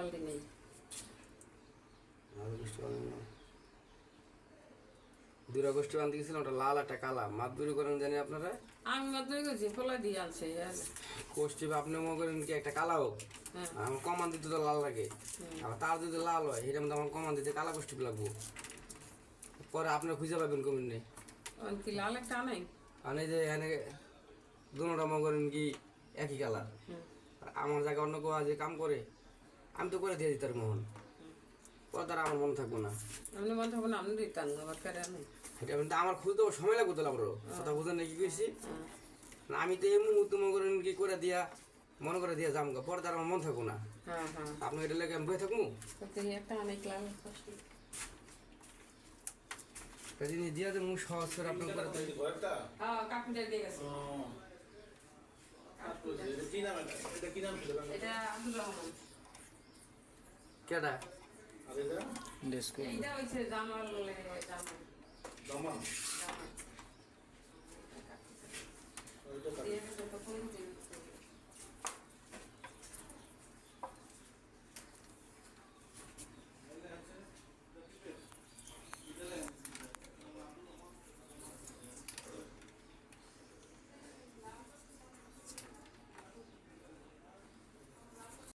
বালতি নেই। দুরা গোষ্ঠী বান্ধি গেছিলাম, ওটা লাল একটা কালা মাছ দূরি করেন জানি আপনারা। আমি মাত্রই গেছি ফোলা দিয়ে আনছে। গোষ্ঠী আপনি মনে করেন কি একটা কালা হোক, আমার কমান দিতে তো লাল লাগে, আবার তার যদি লাল হয় সেটার মধ্যে আমার কমান দিতে কালা গোষ্ঠী লাগবো। পরে আপনার খুঁজে পাবেন কমেন নেই কি লাল একটা আনাই আর এই যে এখানে দুটা মনে করেন কি একই কালার। আমার জায়গায় অন্য কেউ যে কাম করে আমি তো করে দিয়ে দিতার মোহন, পরে তারা আমার মনে থাকবো না। আপনি মনে থাকবো না, আপনি দিতাম আবার কেটে আনেন। এটা কিন্তু আমার খুঁজতে সময় লাগবে তো লাগলো কথা বুঝেন না কি কইছি। না আমি তো এই মুহূর্তে মনে করেন কি করে দিয়া মনে করে দিয়া যাম গা, পরে তার আমার মন থাকবো না। আপনি এটা লেগে আমি বয়ে থাকবো একটা অনেক লাল জিনিস দিয়া যে মুখ সহজ করে আপনার করে কাকুটা দিয়ে গেছে। এটা আব্দুর রহমান। কেডা এটা হচ্ছে জামাল, জামাল।